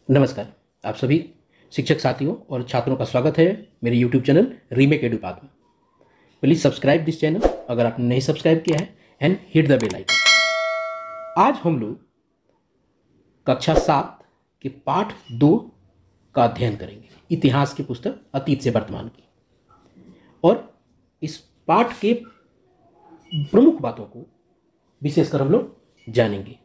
नमस्कार। आप सभी शिक्षक साथियों और छात्रों का स्वागत है मेरे YouTube चैनल रीमेक एडुपाथ में। प्लीज़ सब्सक्राइब दिस चैनल अगर आपने नहीं सब्सक्राइब किया है and hit the bell icon. आज हम लोग कक्षा 7 के पाठ 2 का अध्ययन करेंगे, इतिहास की पुस्तक अतीत से वर्तमान की। और इस पाठ के प्रमुख बातों को विशेषकर हम लोग जानेंगे।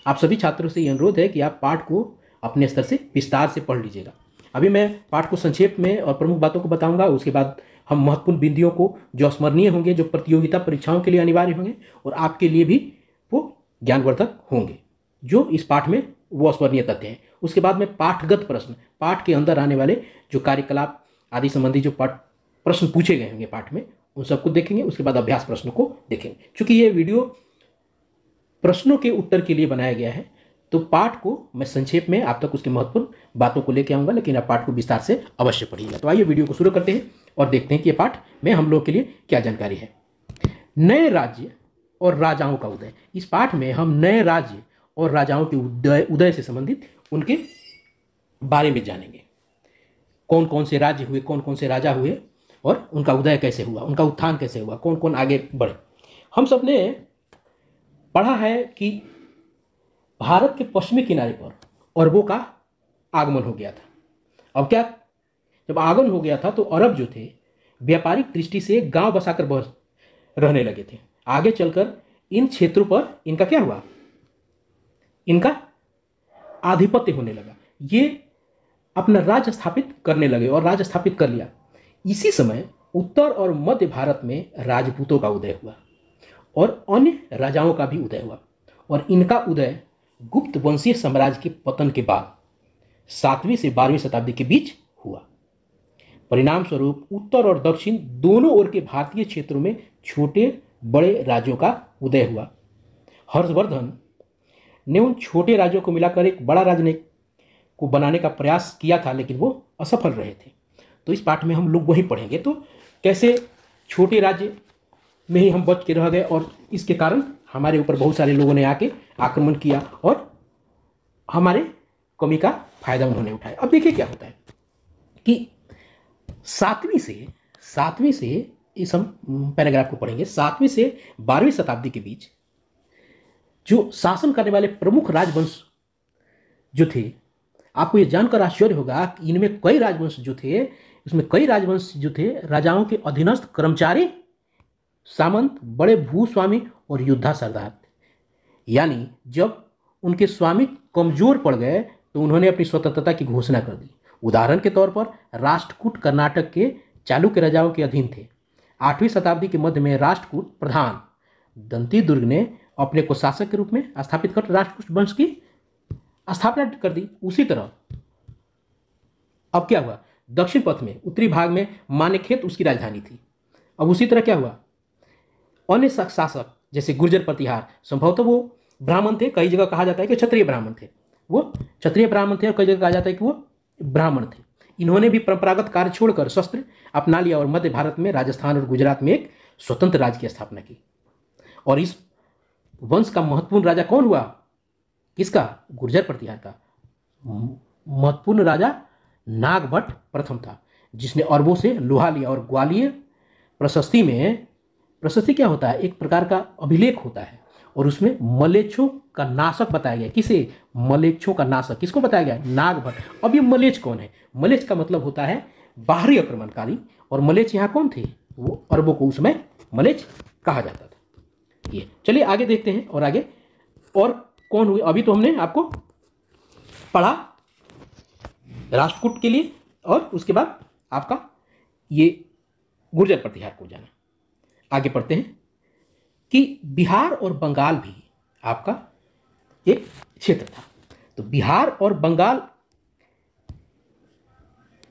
आप सभी छात्रों से ये अनुरोध है कि आप पाठ को अपने स्तर से विस्तार से पढ़ लीजिएगा। अभी मैं पाठ को संक्षेप में और प्रमुख बातों को बताऊंगा, उसके बाद हम महत्वपूर्ण बिंदुओं को जो स्मरणीय होंगे, जो प्रतियोगिता परीक्षाओं के लिए अनिवार्य होंगे और आपके लिए भी वो ज्ञानवर्धक होंगे, जो इस पाठ में वो स्मरणीय तथ्य हैं। उसके बाद में पाठगत प्रश्न, पाठ के अंदर आने वाले जो कार्यकलाप आदि संबंधी जो प्रश्न पूछे गए होंगे पाठ में, उन सबको देखेंगे। उसके बाद अभ्यास प्रश्नों को देखेंगे। चूंकि ये वीडियो प्रश्नों के उत्तर के लिए बनाया गया है, तो पाठ को मैं संक्षेप में आप तक उसकी महत्वपूर्ण बातों को लेकर आऊंगा, लेकिन आप पाठ को विस्तार से अवश्य पढ़िएगा। तो आइए वीडियो को शुरू करते हैं और देखते हैं कि ये पाठ में हम लोग के लिए क्या जानकारी है। नए राज्य और राजाओं का उदय। इस पाठ में हम नए राज्य और राजाओं के उदय से संबंधित उनके बारे में जानेंगे। कौन कौन से राज्य हुए, कौन कौन से राजा हुए और उनका उदय कैसे हुआ, उनका उत्थान कैसे हुआ, कौन कौन आगे बढ़े। हम सबने पढ़ा है कि भारत के पश्चिमी किनारे पर अरबों का आगमन हो गया था। अब क्या, जब आगमन हो गया था तो अरब जो थे व्यापारिक दृष्टि से गांव बसाकर रहने लगे थे। आगे चलकर इन क्षेत्रों पर इनका क्या हुआ, इनका आधिपत्य होने लगा। ये अपना राज्य स्थापित करने लगे और राज्य स्थापित कर लिया। इसी समय उत्तर और मध्य भारत में राजपूतों का उदय हुआ और अन्य राजाओं का भी उदय हुआ। और इनका उदय गुप्त वंशीय साम्राज्य के पतन के बाद 7वीं से 12वीं शताब्दी के बीच हुआ। परिणाम स्वरूप उत्तर और दक्षिण दोनों ओर के भारतीय क्षेत्रों में छोटे बड़े राज्यों का उदय हुआ। हर्षवर्धन ने उन छोटे राज्यों को मिलाकर एक बड़ा राज्य को बनाने का प्रयास किया था, लेकिन वो असफल रहे थे। तो इस पाठ में हम लोग वही पढ़ेंगे, तो कैसे छोटे राज्य में ही हम बच के रह गए और इसके कारण हमारे ऊपर बहुत सारे लोगों ने आके आक्रमण किया और हमारे कमी का फायदा उन्होंने उठाया। अब देखिए क्या होता है कि 7वीं से इस हम पैराग्राफ को पढ़ेंगे। 7वीं से 12वीं शताब्दी के बीच जो शासन करने वाले प्रमुख राजवंश जो थे, आपको ये जानकर आश्चर्य होगा कि इनमें कई राजवंश जो थे, उसमें कई राजवंश जो थे राजाओं के अधीनस्थ कर्मचारी, सामंत, बड़े भूस्वामी और योद्धा सरदार थे। यानी जब उनके स्वामी कमजोर पड़ गए तो उन्होंने अपनी स्वतंत्रता की घोषणा कर दी। उदाहरण के तौर पर राष्ट्रकूट कर्नाटक के चालुक्य राजाओं के अधीन थे। 8वीं शताब्दी के मध्य में राष्ट्रकूट प्रधान दंती दुर्ग ने अपने को शासक के रूप में स्थापित कर राष्ट्रकूट वंश की स्थापना कर दी। उसी तरह अब क्या हुआ, दक्षिण पथ में उत्तरी भाग में मानेखेत उसकी राजधानी थी। अब उसी तरह क्या हुआ, अन्य शासक जैसे गुर्जर प्रतिहार, संभवतः वो ब्राह्मण थे, कई जगह कहा जाता है कि क्षत्रिय ब्राह्मण थे, वो क्षत्रिय ब्राह्मण थे और कई जगह कहा जाता है कि वो ब्राह्मण थे। इन्होंने भी परंपरागत कार्य छोड़कर शस्त्र अपना लिया और मध्य भारत में राजस्थान और गुजरात में एक स्वतंत्र राज्य की स्थापना की। और इस वंश का महत्वपूर्ण राजा कौन हुआ, किसका, गुर्जर प्रतिहार का। महत्वपूर्ण राजा नागभट्ट प्रथम था, जिसने अरबों से लोहा लिया। और ग्वालियर प्रशस्ति में, प्रशस्ति क्या होता है, एक प्रकार का अभिलेख होता है और उसमें मलेच्छों का नाशक बताया गया। किसे, मलेच्छों का नाशक किसको बताया गया, नागभट्ट। अब ये मलेच्छ कौन है, मलेच्छ का मतलब होता है बाहरी आक्रमणकारी, और मलेच्छ यहाँ कौन थे, वो अरबों को उस समय मलेच्छ कहा जाता था। ये चलिए आगे देखते हैं और आगे और कौन हुए। अभी तो हमने आपको पढ़ा राष्ट्रकूट के लिए और उसके बाद आपका ये गुर्जर प्रतिहार को जाना। आगे पढ़ते हैं कि बिहार और बंगाल भी आपका एक क्षेत्र था। तो बिहार और बंगाल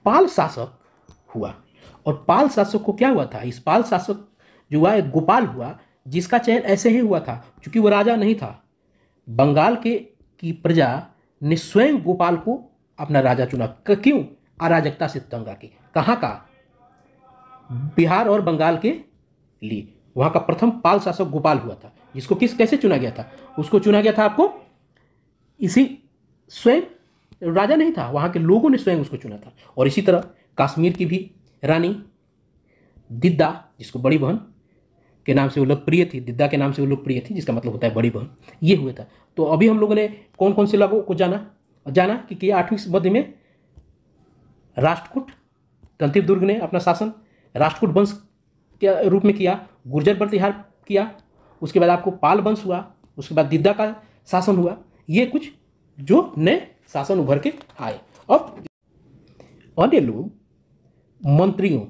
पाल शासक हुआ। और पाल शासक को क्या हुआ था, इस पाल शासक जो हुआ एक गोपाल हुआ, जिसका चयन ऐसे ही हुआ था क्योंकि वो राजा नहीं था। बंगाल की प्रजा ने स्वयं गोपाल को अपना राजा चुना। क्यों, अराजकता से तंग आके। कहाँ का, बिहार और बंगाल के लिए। वहां का प्रथम पाल शासक गोपाल हुआ था, जिसको कैसे चुना गया था, उसको चुना गया था आपको इसी स्वयं राजा नहीं था, वहाँ के लोगों ने स्वयं उसको चुना था। और इसी तरह कश्मीर की भी रानी दिद्दा, जिसको बड़ी बहन के नाम से वो लोकप्रिय थी, दिद्दा के नाम से वो लोकप्रिय थी, जिसका मतलब होता है बड़ी बहन, ये हुआ था। तो अभी हम लोगों ने कौन कौन से लोगों को जाना कि 8वीं सदी में राष्ट्रकूट तंत्रिक दुर्ग ने अपना शासन राष्ट्रकूट वंश के रूप में किया, गुर्जर प्रतिहार किया, उसके बाद आपको पाल वंश हुआ, उसके बाद दिद्दा का शासन हुआ। ये कुछ जो नए शासन उभर के आए। अब अन्य लोग मंत्रियों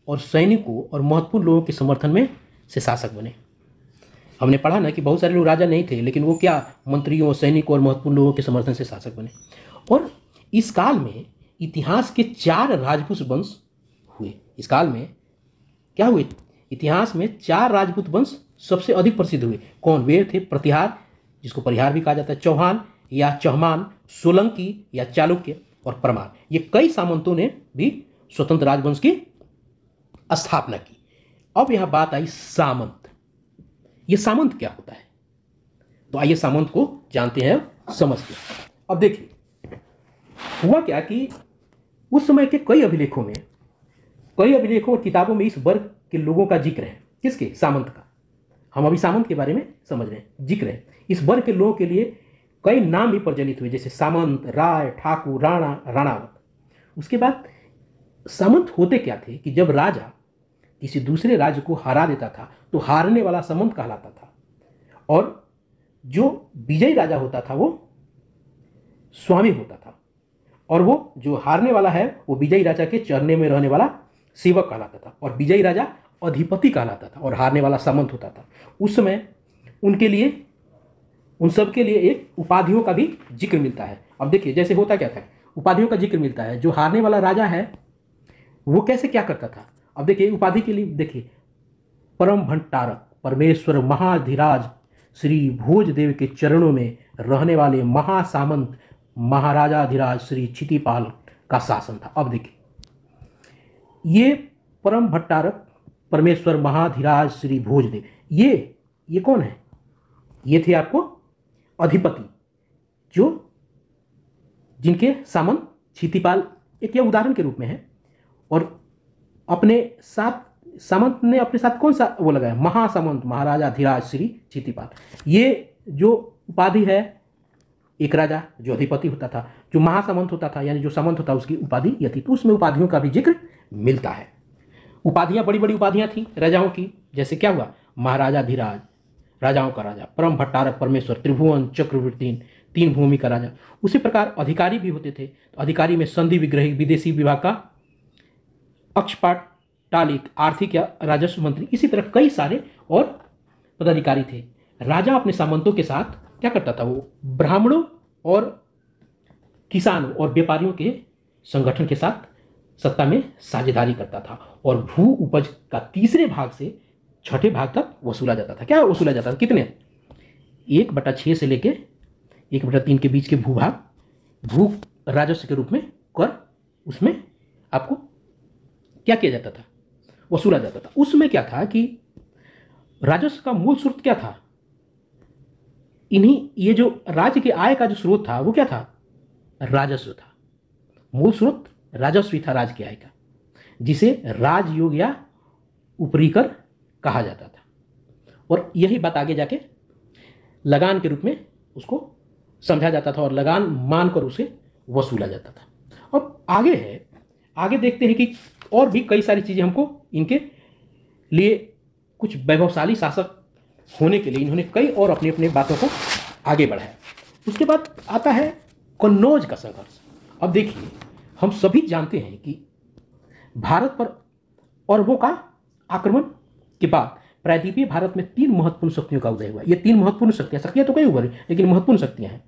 और सैनिकों और महत्वपूर्ण लोगों के समर्थन में से शासक बने। हमने पढ़ा ना कि बहुत सारे लोग राजा नहीं थे, लेकिन वो क्या मंत्रियों, सैनिकों और महत्वपूर्ण लोगों के समर्थन से शासक बने। और इस काल में इतिहास के 4 राजपूत वंश हुए। इस काल में क्या हुए? इतिहास में 4 राजपूत वंश सबसे अधिक प्रसिद्ध हुए। कौन? वे थे प्रतिहार, जिसको परिहार भी कहा जाता है, चौहान या चौहान, सोलंकी या चालुक्य और परमार। ये कई सामंतों ने भी स्वतंत्र राजवंश की स्थापना की। अब यहां बात आई सामंत। ये सामंत क्या होता है? तो आइए सामंत को जानते हैं, समझते हैं। अब देखिए हुआ क्या कि उस समय के कई अभिलेखों और किताबों में इस वर्ग के लोगों का जिक्र है। किसके? सामंत का। हम अभी सामंत के बारे में समझ रहे हैं, जिक्र है। इस वर्ग के लोगों के लिए कई नाम भी प्रचलित हुए, जैसे सामंत, राय, ठाकुर, राणा, राणावत। उसके बाद सामंत होते क्या थे कि जब राजा किसी दूसरे राज्य को हरा देता था तो हारने वाला सामंत कहलाता था, और जो विजयी राजा होता था वो स्वामी होता था, और वो जो हारने वाला है वो विजयी राजा के चरने में रहने वाला सेवक कहलाता था, और विजयी राजा अधिपति कहलाता था, और हारने वाला सामंत होता था। उस समय उनके लिए, उन सब के लिए एक उपाधियों का भी जिक्र मिलता है। अब देखिए जैसे होता क्या था, उपाधियों का जिक्र मिलता है। जो हारने वाला राजा है वो कैसे क्या करता था? अब देखिए उपाधि के लिए देखिए, परम भंडारक, परमेश्वर महाधिराज श्री भोजदेव के चरणों में रहने वाले महासामंत महाराजाधिराज श्री क्षितिपाल का शासन था। अब देखिए ये परम भट्टारक परमेश्वर महाधिराज श्री भोजदेव, ये कौन है? ये थे आपको अधिपति, जो जिनके सामंत क्षितिपाल एक ये उदाहरण के रूप में है। और अपने साथ सामंत ने अपने साथ कौन सा वो लगाया? महासामंत महाराजाधिराज श्री क्षितिपाल। ये जो उपाधि है, एक राजा जो अधिपति होता था, जो महासामंत होता था, यानी जो सामंत होता उसकी उपाधि यह थी। तो उसमें उपाधियों का भी जिक्र मिलता है। उपाधियां बड़ी बड़ी उपाधियां थी राजाओं की, जैसे क्या हुआ? महाराजाधिराज, राजाओं का राजा, परम भट्टारक परमेश्वर, त्रिभुवन चक्रवर्ती, 3 भूमि का राजा। उसी प्रकार अधिकारी भी होते थे। तो अधिकारी में संधि विग्रही, विदेशी विभाग का अक्षपाट, टालिक, आर्थिक या राजस्व मंत्री, इसी तरह कई सारे और पदाधिकारी थे। राजा अपने सामंतों के साथ क्या करता था? वो ब्राह्मणों और किसानों और व्यापारियों के संगठन के साथ सत्ता में साझेदारी करता था, और भू उपज का 3 भाग से 6ठे भाग तक वसूला जाता था। क्या वसूला जाता था? कितने? 1/6 से लेके 1/3 के बीच के भूभाग भू राजस्व के रूप में कर, उसमें आपको क्या किया जाता था? वसूला जाता था। उसमें क्या था कि राजस्व का मूल स्रोत क्या था? ये जो राज्य के आय का जो स्रोत था वो क्या था? राजस्व था। मूल स्रोत राजस्व था राज्य के आय का, जिसे राजयोग या ऊपरी कर कहा जाता था। और यही बात आगे जाके लगान के रूप में उसको समझा जाता था, और लगान मानकर उसे वसूला जाता था। अब आगे देखते हैं कि और भी कई सारी चीज़ें हमको इनके लिए, कुछ वैभवशाली शासक होने के लिए इन्होंने कई और अपनी अपनी बातों को आगे बढ़ाया। उसके बाद आता है कन्नौज का संघर्ष। अब देखिए हम सभी जानते हैं कि भारत पर अरबों का आक्रमण के बाद प्रायद्वीपीय भारत में 3 महत्वपूर्ण शक्तियों का उदय हुआ। ये 3 महत्वपूर्ण शक्तियां तो कई उभरी, लेकिन महत्वपूर्ण शक्तियां हैं।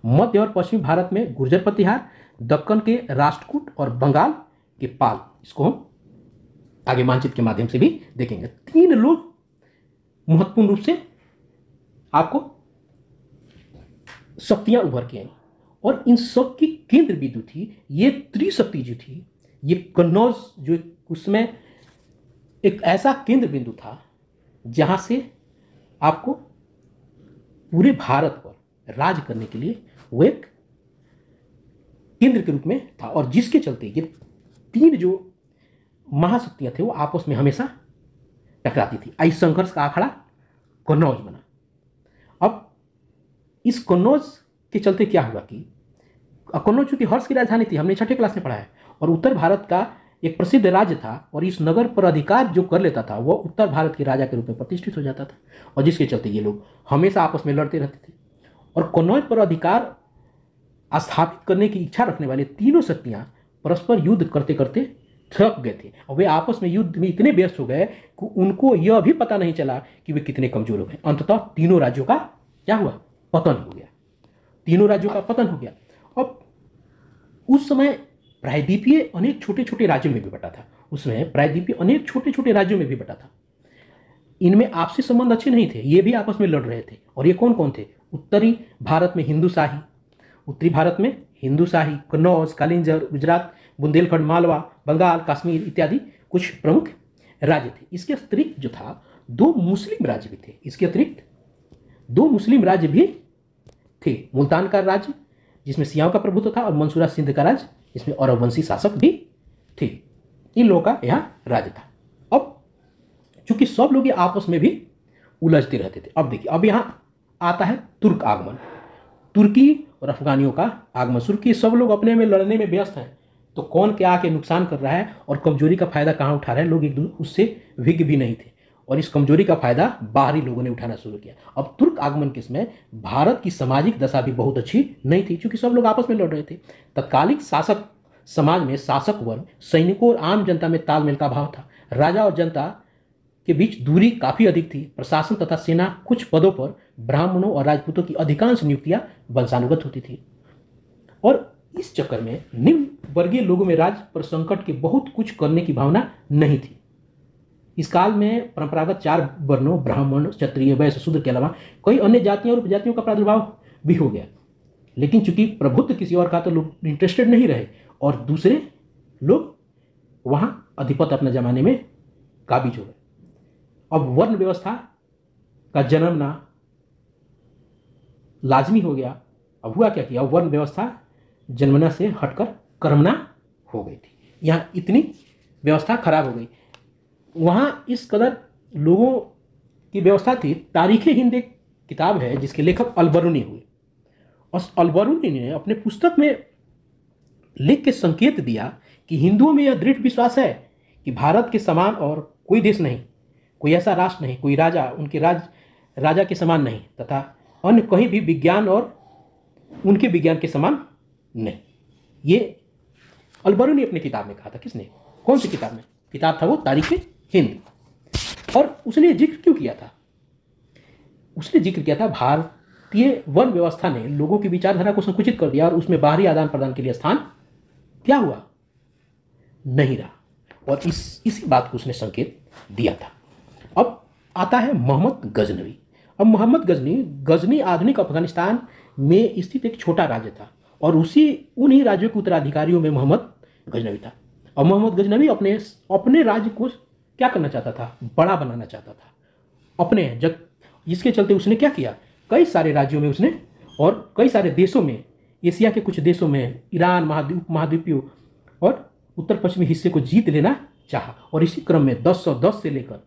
मध्य और पश्चिमी भारत में गुर्जर प्रतिहार, दक्कन के राष्ट्रकूट और बंगाल के पाल। इसको हम आगे मानचित्र के माध्यम से भी देखेंगे। 3 लोग महत्वपूर्ण रूप से आपको शक्तियां उभर के आई, और इन सब की केंद्र बिंदु थी ये त्रिशक्ति जो थी, ये कन्नौज जो उसमें एक ऐसा केंद्र बिंदु था जहां से आपको पूरे भारत पर राज करने के लिए वो एक केंद्र के रूप में था, और जिसके चलते ये तीन जो महाशक्तियां थे वो आपस में हमेशा टकराती थी। इस संघर्ष का अखाड़ा कन्नौज बना। अब इस कन्नौज के चलते क्या हुआ कि कन्नौज चूंकि हर्ष की राजधानी थी, हमने छठे क्लास में पढ़ा है, और उत्तर भारत का एक प्रसिद्ध राज्य था, और इस नगर पर अधिकार जो कर लेता था वह उत्तर भारत के राजा के रूप में प्रतिष्ठित हो जाता था, और जिसके चलते ये लोग हमेशा आपस में लड़ते रहते थे। और कन्नौज पर अधिकार स्थापित करने की इच्छा रखने वाले तीनों शक्तियां परस्पर युद्ध करते करते थक गए थे, और वे आपस में युद्ध में इतने व्यस्त हो गए कि उनको यह भी पता नहीं चला कि वे कितने कमजोर हो गए। अंततः तीनों राज्यों का क्या हुआ? पतन हो गया। तीनों राज्यों का पतन हो गया। अब उस समय प्रायद्वीपीय अनेक छोटे छोटे राज्यों में भी बटा था। उसमें प्रायद्वीपीय अनेक छोटे छोटे राज्यों में भी बटा था। इनमें आपसी संबंध अच्छे नहीं थे, ये भी आपस में लड़ रहे थे। और ये कौन कौन थे? उत्तरी भारत में हिंदू शाही, उत्तरी भारत में हिंदू शाही, कन्नौज, कालिंजर, गुजरात, बुंदेलखंड, मालवा, बंगाल, कश्मीर इत्यादि कुछ प्रमुख राज्य थे। इसके अतिरिक्त जो था दो मुस्लिम राज्य भी थे। इसके अतिरिक्त दो मुस्लिम राज्य भी थे। मुल्तान का राज्य जिसमें सियाओं का प्रभुत्व था, और मंसूरा सिंध का राज्य जिसमें अरब वंशी शासक भी थे। इन लोगों का यहाँ राज्य था। अब चूंकि सब लोग ये आपस में भी उलझते रहते थे। अब देखिए, अब यहाँ आता है तुर्क आगमन। तुर्की और अफगानियों का आगमन शुरू किए। सब लोग अपने में लड़ने में व्यस्त हैं, तो कौन क्या आके नुकसान कर रहा है और कमजोरी का फायदा कहाँ उठा रहे हैं, लोग एक दूसरे उससे विज्ञ भी नहीं थे, और इस कमजोरी का फायदा बाहरी लोगों ने उठाना शुरू किया। अब तुर्क आगमन के समय भारत की सामाजिक दशा भी बहुत अच्छी नहीं थी, क्योंकि सब लोग आपस में लड़ रहे थे। तत्कालिक शासक समाज में शासक वर्ग, सैनिकों और आम जनता में तालमेल का अभाव था। राजा और जनता के बीच दूरी काफी अधिक थी। प्रशासन तथा सेना कुछ पदों पर ब्राह्मणों और राजपूतों की अधिकांश नियुक्तियां वंशानुगत होती थी, और इस चक्कर में निम्न वर्गीय लोगों में राज्य पर संकट के बहुत कुछ करने की भावना नहीं थी। इस काल में परंपरागत चार वर्णों ब्राह्मण, क्षत्रिय, वैश्य, शूद्र के अलावा कई अन्य जातियों और उपजातियों का प्रादुर्भाव भी हो गया। लेकिन चूंकि प्रभुत्व किसी और का, तो लोग इंटरेस्टेड नहीं रहे, और दूसरे लोग वहां अधिपत्य अपने जमाने में काबिज हो गए। अब वर्ण व्यवस्था का जन्मना लाजमी हो गया। अब हुआ क्या किया, वर्ण व्यवस्था जन्मना से हटकर कर्मना हो गई थी। यहाँ इतनी व्यवस्था खराब हो गई। वहाँ इस कदर लोगों की व्यवस्था थी। तारीख़ हिंद एक किताब है जिसके लेखक अलबरूनी हुए, और अलबरूनी ने अपने पुस्तक में लिख के संकेत दिया कि हिंदुओं में यह दृढ़ विश्वास है कि भारत के समान और कोई देश नहीं, कोई ऐसा राष्ट्र नहीं, कोई राजा उनके राजा के समान नहीं, तथा अन्य कहीं भी विज्ञान और उनके विज्ञान के समान नहीं। ये अलबरूनी अपनी किताब में कहा था। किसने? कौन सी किताब में? किताब था वो तारीख़ हिंद। और उसने जिक्र क्यों किया था? उसने जिक्र किया था भारतीय वर्ण व्यवस्था ने लोगों की विचारधारा को संकुचित कर दिया, और उसमें बाहरी आदान प्रदान के लिए स्थान क्या हुआ? नहीं रहा। और इसी बात को उसने संकेत दिया था। अब आता है मोहम्मद गजनवी। अब मोहम्मद गजनी आधुनिक अफगानिस्तान में स्थित एक छोटा राज्य था, और उन्हीं राज्यों के उत्तराधिकारियों में मोहम्मद गजनवी था। और मोहम्मद गजनवी अपने राज्य को क्या करना चाहता था? बड़ा बनाना चाहता था अपने। जब जिसके चलते उसने क्या किया, कई सारे राज्यों में उसने और कई सारे देशों में, एशिया के कुछ देशों में, ईरान महाद्वीपीय और उत्तर पश्चिमी हिस्से को जीत लेना चाहा। और इसी क्रम में 1010 से लेकर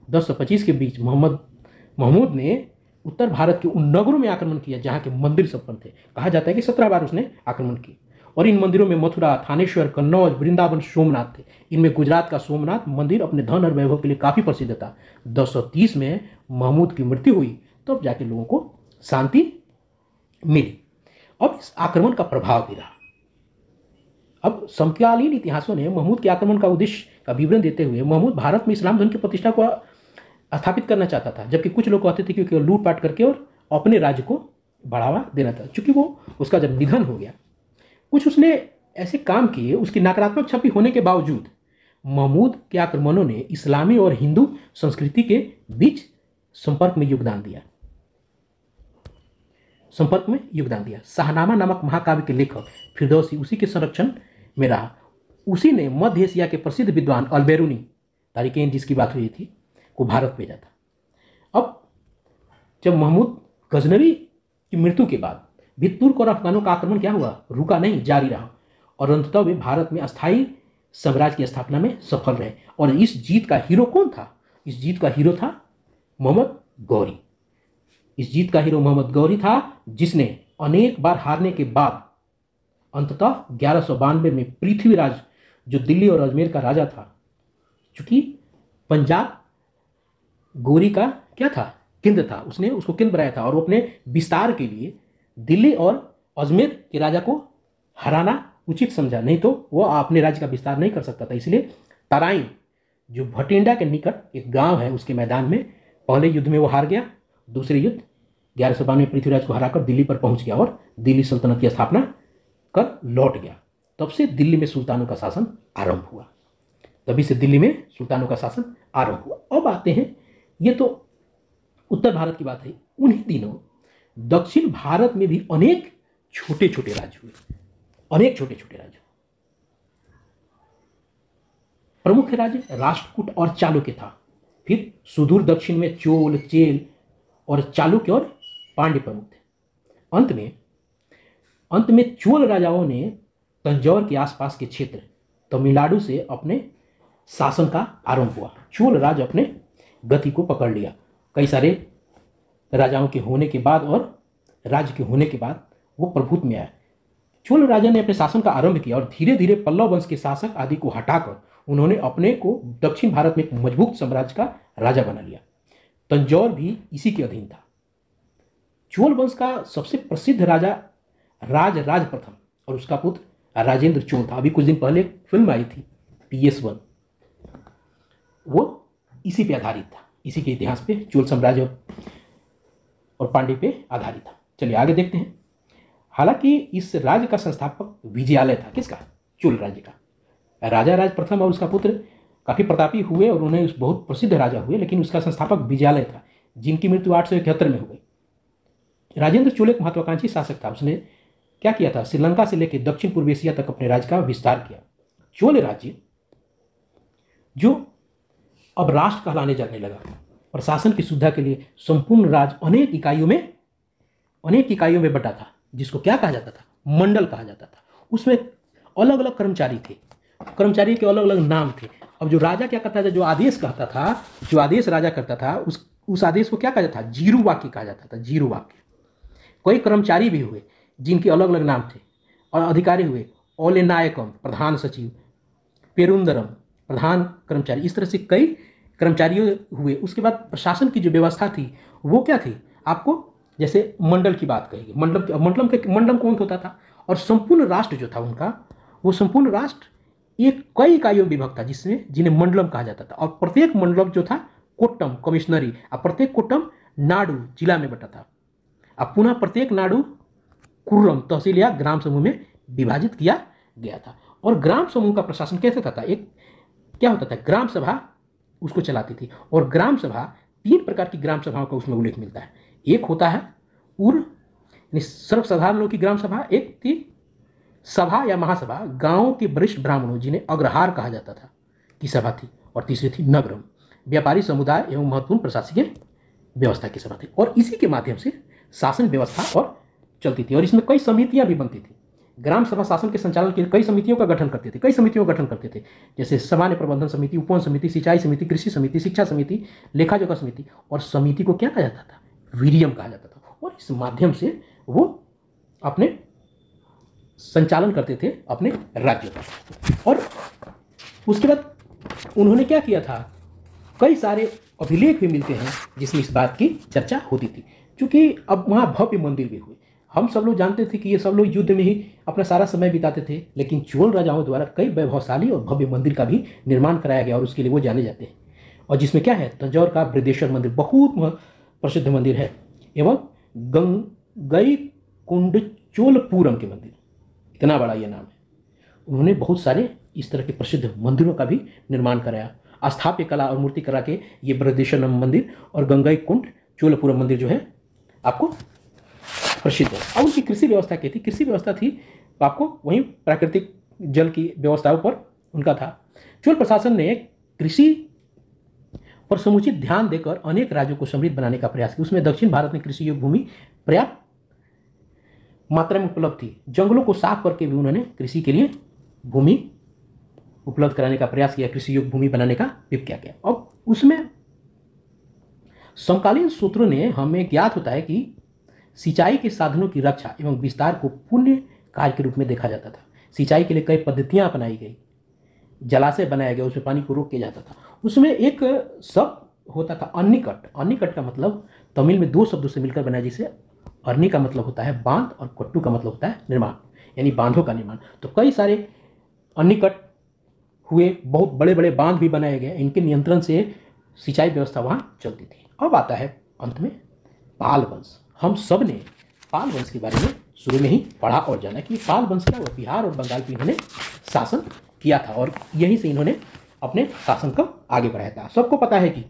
1025 के बीच महमूद ने उत्तर भारत के उन नगरों में आक्रमण किया जहाँ के मंदिर संपन्न थे। कहा जाता है कि 17 बार उसने आक्रमण किए, और इन मंदिरों में मथुरा, थानेश्वर, कन्नौज, वृंदावन, सोमनाथ थे। इनमें गुजरात का सोमनाथ मंदिर अपने धन और वैभव के लिए काफ़ी प्रसिद्ध था। 1030 में महमूद की मृत्यु हुई, तब तो जाके लोगों को शांति मिली। अब इस आक्रमण का प्रभाव भी रहा। अब समकालीन इतिहासों ने महमूद के आक्रमण का उद्देश्य का विवरण देते हुए, महमूद भारत में इस्लाम धर्म की प्रतिष्ठा को स्थापित करना चाहता था, जबकि कुछ लोग कहते थे कि वो लूटपाट करके और अपने राज्य को बढ़ावा देना था। चूंकि उसका जब निधन हो गया, कुछ उसने ऐसे काम किए, उसकी नकारात्मक छवि होने के बावजूद महमूद के आक्रमणों ने इस्लामी और हिंदू संस्कृति के बीच संपर्क में योगदान दिया। शाहनामा नामक महाकाव्य के लेखक फिरदौसी उसी के संरक्षण में रहा। उसी ने मध्य एशिया के प्रसिद्ध विद्वान अलबरूनी, तारीखें जिसकी बात हुई थी, को भारत भेजा था। अब जब महमूद गजनवी की मृत्यु के बाद भी तुर्क और अफगानों का आक्रमण क्या हुआ, रुका नहीं, जारी रहा और अंततः वे भारत में अस्थायी साम्राज्य की स्थापना में सफल रहे। और इस जीत का हीरो कौन था? इस जीत का हीरो था मोहम्मद गौरी। इस जीत का हीरो मोहम्मद गौरी था, जिसने अनेक बार हारने के बाद अंततः 1192 में पृथ्वीराज, जो दिल्ली और अजमेर का राजा था, चूंकि पंजाब गौरी का क्या था, केंद्र था, उसने उसको केंद्र बनाया था और वो अपने विस्तार के लिए दिल्ली और अजमेर के राजा को हराना उचित समझा, नहीं तो वो अपने राज्य का विस्तार नहीं कर सकता था। इसलिए तराइन, जो भटिंडा के निकट एक गांव है, उसके मैदान में पहले युद्ध में वो हार गया, दूसरे युद्ध 1192 में पृथ्वीराज को हराकर दिल्ली पर पहुंच गया और दिल्ली सल्तनत की स्थापना कर लौट गया। तब से दिल्ली में सुल्तानों का शासन आरंभ हुआ। तभी से दिल्ली में सुल्तानों का शासन आरंभ हुआ। अब आते हैं, ये तो उत्तर भारत की बात है। उन्हीं दिनों दक्षिण भारत में भी अनेक छोटे छोटे राज्य हुए, अनेक छोटे छोटे राज्य। प्रमुख राज्य राष्ट्रकूट और चालुक्य था। फिर सुदूर दक्षिण में चोल, चेल और चालुक्य और पांड्य प्रमुख थे। अंत में चोल राजाओं ने तंजौर के आसपास के क्षेत्र तमिलनाडु से अपने शासन का आरंभ हुआ। चोल राज अपने गति को पकड़ लिया। कई सारे राजाओं के होने के बाद और राज्य के होने के बाद वो प्रभुत्व में आया। चोल राजा ने अपने शासन का आरंभ किया और धीरे धीरे पल्लव वंश के शासक आदि को हटाकर उन्होंने अपने को दक्षिण भारत में एक मजबूत साम्राज्य का राजा बना लिया। तंजौर भी इसी के अधीन था। चोल वंश का सबसे प्रसिद्ध राजा राज प्रथम और उसका पुत्र राजेंद्र चोल था। अभी कुछ दिन पहले एक फिल्म आई थी PS1, वो इसी पे आधारित था, इसी के इतिहास पे, चोल साम्राज्य और पांड्य पे आधारित था। चलिए आगे देखते हैं। हालांकि इस राज्य का संस्थापक विजयालय था। किसका? चोल राज्य का। राजा राज प्रथम और उसका पुत्र काफी प्रतापी हुए और उन्हें बहुत प्रसिद्ध राजा हुए, लेकिन उसका संस्थापक विजयालय था, जिनकी मृत्यु 871 में हो गई। राजेंद्र चोल एक महत्वाकांक्षी शासक था। उसने क्या किया था, श्रीलंका से लेकर दक्षिण पूर्व एशिया तक अपने राज्य का विस्तार किया। चोल राज्य जो अब राष्ट्र कहलाने जाने लगा, प्रशासन की सुविधा के लिए संपूर्ण राज्य अनेक इकाइयों में बटा था, जिसको क्या कहा जाता था, मंडल कहा जाता था। उसमें अलग अलग कर्मचारी थे, कर्मचारी के अलग अलग नाम थे। अब जो राजा क्या करता था, जो आदेश कहता था, जो आदेश राजा करता था, उस आदेश को क्या कहा जाता था, जीरू वाक्य कहा जाता था, जीरू वाक्य। कोई कर्मचारी भी हुए जिनके अलग अलग नाम थे और अधिकारी हुए, ओले नायकम प्रधान सचिव, पेरुंदरम प्रधान कर्मचारी, इस तरह से कई कर्मचारी हुए। उसके बाद प्रशासन की जो व्यवस्था थी वो क्या थी, आपको जैसे मंडल की बात कहेगी, मंडलम कौन होता था, और संपूर्ण राष्ट्र जो था उनका, वो संपूर्ण राष्ट्र एक कई इकाइयों में विभक्त था, जिन्हें मंडलम कहा जाता था। और प्रत्येक मंडलम जो था कोट्टम कमिश्नरी, और प्रत्येक कोट्टम नाडु जिला में बटा था। अब पुनः प्रत्येक नाडु कुर्रम तहसील या ग्राम समूह में विभाजित किया गया था। और ग्राम समूह का प्रशासन कैसे था, एक क्या होता था, ग्राम सभा उसको चलाती थी। और ग्राम सभा, 3 प्रकार की ग्राम सभाओं का उसमें उल्लेख मिलता है। एक होता है यानी सर्वसाधारण लोगों की ग्राम सभा, एक थी सभा या महासभा, गांवों के वरिष्ठ ब्राह्मणों जिन्हें अग्रहार कहा जाता था की सभा थी, और तीसरी थी नगरम, व्यापारी समुदाय एवं महत्वपूर्ण प्रशासकीय व्यवस्था की सभा थी। और इसी के माध्यम से शासन व्यवस्था और चलती थी, और इसमें कई समितियां भी बनती थी। ग्राम सभा शासन के संचालन के लिए कई समितियों का गठन करते थे, जैसे सामान्य प्रबंधन समिति, उपवन समिति, सिंचाई समिति, कृषि समिति, शिक्षा समिति, लेखा जोखा समिति। और समिति को क्या कहा जाता था, वीरियम कहा जाता था। और इस माध्यम से वो अपने संचालन करते थे अपने राज्य का। और उसके बाद उन्होंने क्या किया था, कई सारे अभिलेख भी मिलते हैं जिसमें इस बात की चर्चा होती थी। क्योंकि अब वहाँ भव्य मंदिर भी हुए। हम सब लोग जानते थे कि ये सब लोग युद्ध में ही अपना सारा समय बिताते थे, लेकिन चोल राजाओं द्वारा कई वैभवशाली और भव्य मंदिर का भी निर्माण कराया गया, और उसके लिए वो जाने जाते हैं। और जिसमें क्या है, तंजौर का बृहदेश्वर मंदिर बहुत प्रसिद्ध मंदिर है, एवं गंगई कुंड चोलपुरम के मंदिर, इतना बड़ा ये नाम है। उन्होंने बहुत सारे इस तरह के प्रसिद्ध मंदिरों का भी निर्माण कराया। स्थापत्य कला और मूर्ति कला के ये बृहदेश्वर मंदिर और गंगई कुंड चोलपुरम मंदिर जो है आपको प्रसिद्ध है। और उनकी कृषि व्यवस्था क्या थी, कृषि व्यवस्था थी आपको वहीं प्राकृतिक जल की व्यवस्थाओं पर उनका था। चोल प्रशासन ने कृषि पर समुचित ध्यान देकर अनेक राज्यों को समृद्ध बनाने का प्रयास किया। उसमें दक्षिण भारत में कृषि योग्य भूमि पर्याप्त मात्रा में उपलब्ध थी। जंगलों को साफ करके भी उन्होंने कृषि के लिए भूमि उपलब्ध कराने का प्रयास किया, कृषि योग्य भूमि बनाने का प्रयास किया गया। अब उसमें समकालीन सूत्रों ने हमें ज्ञात होता है कि सिंचाई के साधनों की रक्षा एवं विस्तार को पुण्य कार्य के रूप में देखा जाता था। सिंचाई के लिए कई पद्धतियां अपनाई गई, जलाशय बनाया गया, उसमें पानी को रोक किया जाता था। उसमें एक शब्द होता था अनिकट। अनिकट का मतलब तमिल में 2 शब्दों से मिलकर बना, जिसे अर्नी का मतलब होता है बांध और कट्टू का मतलब होता है निर्माण, यानी बांधों का निर्माण। तो कई सारे अनिकट हुए, बहुत बड़े बड़े बांध भी बनाए गए। इनके नियंत्रण से सिंचाई व्यवस्था वहाँ चलती थी। अब आता है अंत में पाल वंश। हम सब ने पाल वंश के बारे में शुरू में ही पढ़ा और जाना कि पाल वंश क्या हुआ। बिहार और बंगाल पर इन्होंने शासन किया था और यहीं से इन्होंने अपने शासन को आगे बढ़ाया था। सबको पता है कि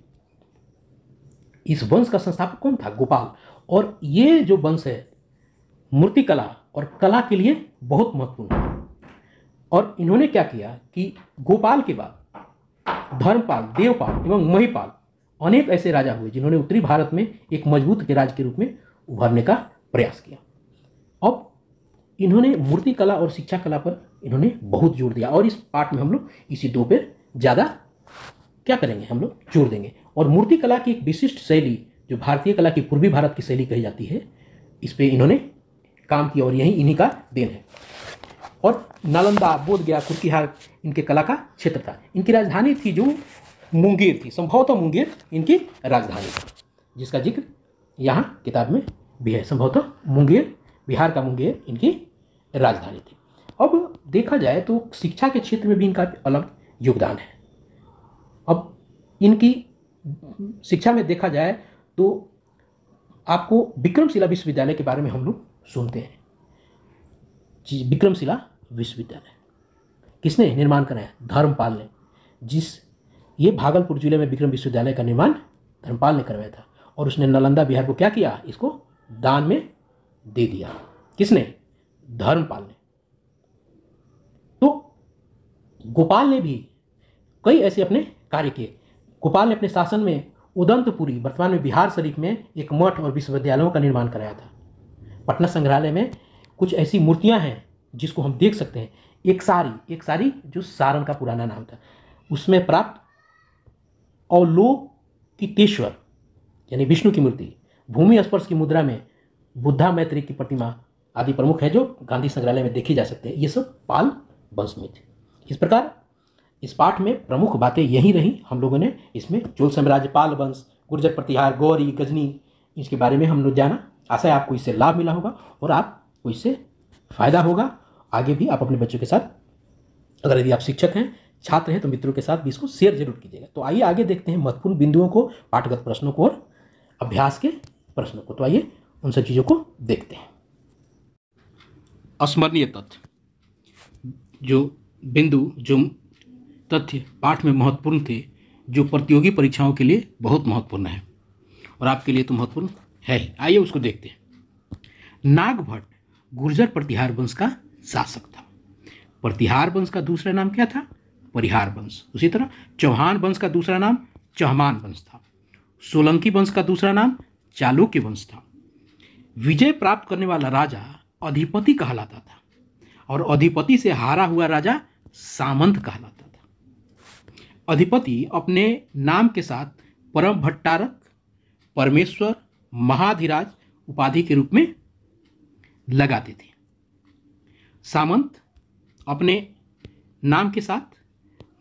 इस वंश का संस्थापक कौन था? गोपाल। और ये जो वंश है मूर्तिकला और कला के लिए बहुत महत्वपूर्ण है। और इन्होंने क्या किया कि गोपाल के बाद धर्मपाल, देवपाल एवं महिपाल अनेक ऐसे राजा हुए जिन्होंने उत्तरी भारत में एक मजबूत राज्य के रूप में उभरने का प्रयास किया। अब इन्होंने मूर्तिकला और शिक्षा कला पर इन्होंने बहुत जोर दिया और इस पाठ में हम लोग इसी 2 पर ज़्यादा क्या करेंगे, हम लोग जोर देंगे। और मूर्तिकला की एक विशिष्ट शैली जो भारतीय कला की पूर्वी भारत की शैली कही जाती है, इस पे इन्होंने काम किया और यही इन्हीं का देन है। और नालंदा, बोधगया, कुर्किहार इनके कला का क्षेत्र था। इनकी राजधानी थी जो मुंगेर थी, संभवतः मुंगेर इनकी राजधानी थी, जिसका जिक्र यहाँ किताब में भी है। संभवतः मुंगेर, बिहार का मुंगेर इनकी राजधानी थी। अब देखा जाए तो शिक्षा के क्षेत्र में भी इनका अलग योगदान है। अब इनकी शिक्षा में देखा जाए तो आपको विक्रमशिला विश्वविद्यालय के बारे में हम लोग सुनते हैं। जी, विक्रमशिला विश्वविद्यालय किसने निर्माण कराया? धर्मपाल ने। ये भागलपुर जिले में विक्रम विश्वविद्यालय का निर्माण धर्मपाल ने करवाया था और उसने नालंदा बिहार को क्या किया? इसको दान में दे दिया। किसने? धर्मपाल ने। तो गोपाल ने भी कई ऐसे अपने कार्य किए। गोपाल ने अपने शासन में उदंतपुरी, वर्तमान में बिहार शरीफ में, एक मठ और विश्वविद्यालयों का निर्माण कराया था। पटना संग्रहालय में कुछ ऐसी मूर्तियां हैं जिसको हम देख सकते हैं। एक सारी जो सारण का पुराना नाम था, उसमें प्राप्त अवलोकितेश्वर यानी विष्णु की मूर्ति, भूमि स्पर्श की मुद्रा में बुद्धा मैत्री की प्रतिमा आदि प्रमुख है जो गांधी संग्रहालय में देखी जा सकते हैं। ये सब पाल वंश में थे। इस प्रकार इस पाठ में प्रमुख बातें यही रही। हम लोगों ने इसमें चोल साम्राज्य, पाल वंश, गुर्जर प्रतिहार, गौरी, गजनी, इसके बारे में हम लोग जाना। आशा है आपको इससे लाभ मिला होगा और आपको इससे फायदा होगा। आगे भी आप अपने बच्चों के साथ, अगर यदि आप शिक्षक हैं, छात्र हैं, तो मित्रों के साथ भी इसको शेयर जरूर कीजिएगा। तो आइए आगे देखते हैं महत्वपूर्ण बिंदुओं को, पाठगत प्रश्नों को और अभ्यास के प्रश्नों को। तो आइए उन सब चीज़ों को देखते हैं। स्मरणीय तथ्य, जो बिंदु, जो तथ्य पाठ में महत्वपूर्ण थे, जो प्रतियोगी परीक्षाओं के लिए बहुत महत्वपूर्ण है और आपके लिए तो महत्वपूर्ण है ही। आइए उसको देखते हैं। नागभट्ट गुर्जर प्रतिहार वंश का शासक था। प्रतिहार वंश का दूसरा नाम क्या था? परिहार वंश। उसी तरह चौहान वंश का दूसरा नाम चौहान वंश था। सोलंकी वंश का दूसरा नाम चालुक्य वंश था। विजय प्राप्त करने वाला राजा अधिपति कहलाता था और अधिपति से हारा हुआ राजा सामंत कहलाता था। अधिपति अपने नाम के साथ परम भट्टारक, परमेश्वर, महाधिराज उपाधि के रूप में लगाते थे। सामंत अपने नाम के साथ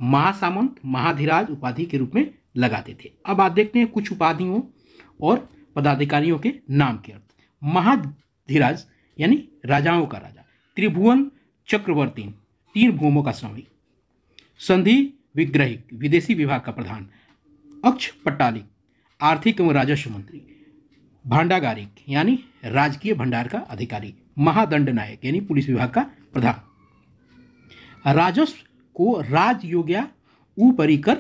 महासामंत, महाधिराज उपाधि के रूप में लगाते थे। अब आप देखते हैं कुछ उपाधियों और पदाधिकारियों के नाम के अर्थ। महाधिराज यानी राजाओं का राजा, त्रिभुवन चक्रवर्ती, 3 भूमों का स्वामी, संधि विग्रहिक, विदेशी विभाग का प्रधान, अक्ष पट्टालिक, आर्थिक एवं राजस्व मंत्री, भांडागारिक यानी राजकीय भंडार का अधिकारी, महादंड नायक यानी पुलिस विभाग का प्रधान। राजस्व को राजयोग्या ऊपरीकर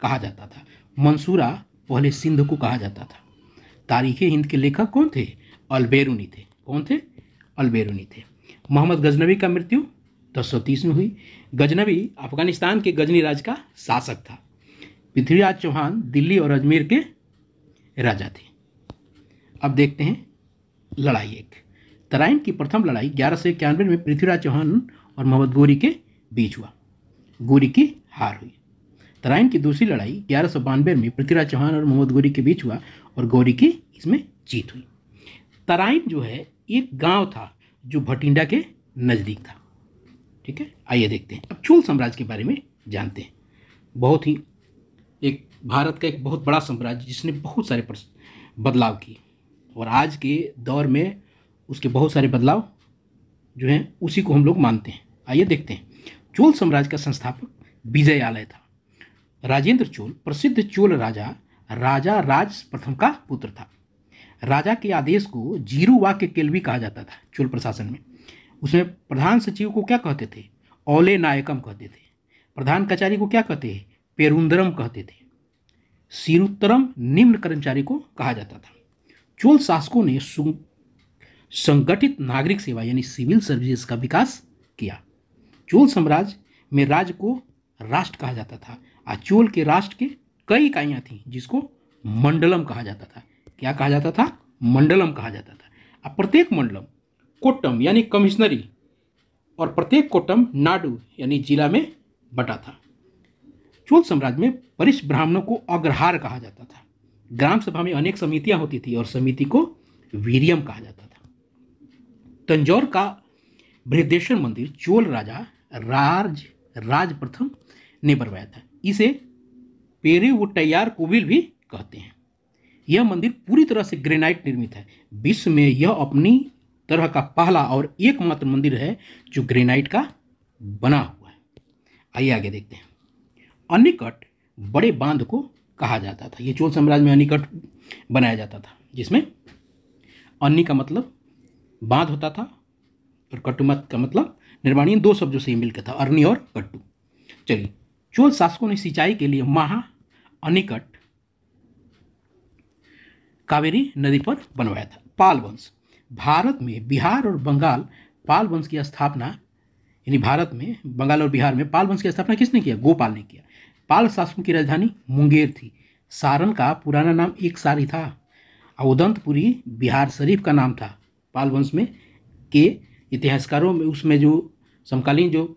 कहा जाता था। मंसूरा पहले सिंध को कहा जाता था। तारीख हिंद के लेखक कौन थे? अलबेरुनी थे। कौन थे? अलबेरुनी थे। मोहम्मद गजनवी का मृत्यु 1030 में हुई। गजनवी अफगानिस्तान के गजनी राज्य का शासक था। पृथ्वीराज चौहान दिल्ली और अजमेर के राजा थे। अब देखते हैं लड़ाई 1। तराइन की प्रथम लड़ाई 1191 में पृथ्वीराज चौहान और मोहम्मद गोरी के बीच हुआ। गोरी की हार हुई। तराइन की दूसरी लड़ाई 1192 में पृथ्वीराज चौहान और मोहम्मद गोरी के बीच हुआ और गोरी की इसमें जीत हुई। तराइन जो है एक गांव था जो भटिंडा के नज़दीक था। ठीक है, आइए देखते हैं। अब चोल साम्राज्य के बारे में जानते हैं। बहुत ही भारत का एक बहुत बड़ा साम्राज्य जिसने बहुत सारे बदलाव किए और आज के दौर में उसके बहुत सारे बदलाव जो हैं उसी को हम लोग मानते हैं। आइए देखते हैं। चोल साम्राज्य का संस्थापक विजयालय था। राजेंद्र चोल प्रसिद्ध चोल राजा राज प्रथम का पुत्र था। राजा के आदेश को जीरू वाक्य केल्वी कहा जाता था। चोल प्रशासन में उसमें प्रधान सचिव को क्या कहते थे? औले नायकम कहते थे। प्रधान कचारी को क्या कहते हैं? पेरुंदरम कहते थे। सिरुत्तरम निम्न कर्मचारी को कहा जाता था। चोल शासकों ने संगठित नागरिक सेवा यानी सिविल सर्विसेज का विकास किया। चोल साम्राज्य में राज्य को राष्ट्र कहा जाता था। चोल के राष्ट्र के कई इकाइयाँ थीं जिसको मंडलम कहा जाता था। क्या कहा जाता था? मंडलम कहा जाता था। अब प्रत्येक मंडलम कोट्टम यानी कमिश्नरी और प्रत्येक कोट्टम नाडु यानी जिला में बटा था। चोल साम्राज्य में वरिष्ठ ब्राह्मणों को अग्रहार कहा जाता था। ग्राम सभा में अनेक समितियां होती थी और समिति को वीरियम कहा जाता था। तंजौर का बृहदेश्वर मंदिर चोल राजा राज प्रथम ने बनवाया था। इसे पेरुवट्टैयार कोविल भी कहते हैं। यह मंदिर पूरी तरह से ग्रेनाइट निर्मित है। विश्व में यह अपनी तरह का पहला और एकमात्र मंदिर है जो ग्रेनाइट का बना हुआ है। आइए आगे देखते हैं। अनिकट बड़े बांध को कहा जाता था। ये चोल साम्राज्य में अनिकट बनाया जाता था जिसमें अन्नी का मतलब बांध होता था और कट्टुमत का मतलब निर्माण। इन दो शब्दों से मिलकर था, अरनी और कट्टू। चलिए, चोल शासकों ने सिंचाई के लिए अनिकट कावेरी नदी पर बनवाया था। पाल वंश भारत में बिहार और बंगाल पाल वंश की स्थापना यानी भारत में बंगाल और बिहार में पाल वंश की स्थापना किसने किया? गोपाल ने किया। पाल शासकों की राजधानी मुंगेर थी। सारण का पुराना नाम एक सारी था। उदंतपुरी बिहार शरीफ का नाम था। पाल वंश में के इतिहासकारों में उसमें जो समकालीन जो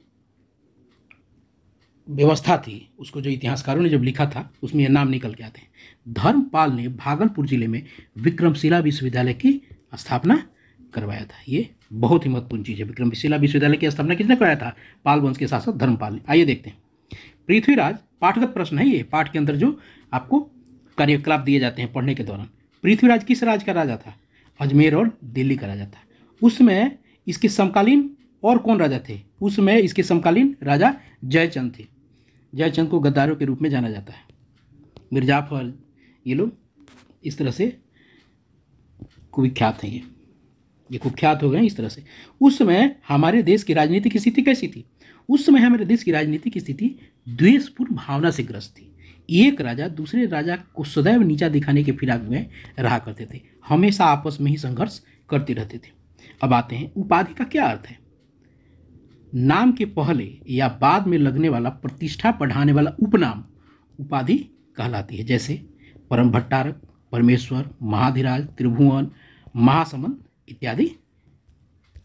व्यवस्था थी उसको जो इतिहासकारों ने जब लिखा था उसमें यह नाम निकल के आते हैं। धर्मपाल ने भागलपुर जिले में विक्रमशिला विश्वविद्यालय की स्थापना करवाया था। ये बहुत ही महत्वपूर्ण चीज़ है। विक्रमशिला विश्वविद्यालय की स्थापना किसने कराया था? पाल वंश के शासक धर्मपाल ने। आइए देखते हैं। पृथ्वीराज पाठगत प्रश्न है। ये पाठ के अंदर जो आपको कार्यकलाप दिए जाते हैं पढ़ने के दौरान। पृथ्वीराज किस राज्य का राजा था? अजमेर और दिल्ली का राजा था। उसमें इसके समकालीन और कौन राजा थे? उसमें इसके समकालीन राजा जयचंद थे। जयचंद को गद्दारों के रूप में जाना जाता है। मिर्जाफर ये लोग इस तरह से कुविख्यात हैं। ये कुख्यात हो गए इस तरह से। उस समय हमारे देश की राजनीतिक स्थिति कैसी थी? उस समय हमारे देश की राजनीतिक स्थिति द्वेषपूर्ण भावना से ग्रस्त थी। एक राजा दूसरे राजा को सदैव नीचा दिखाने के फिराक में रहा करते थे। हमेशा आपस में ही संघर्ष करते रहते थे। अब आते हैं, उपाधि का क्या अर्थ है? नाम के पहले या बाद में लगने वाला प्रतिष्ठा बढ़ाने वाला उपनाम उपाधि कहलाती है। जैसे परम भट्टारक, परमेश्वर, महाधिराज, त्रिभुवन, महासमंद इत्यादि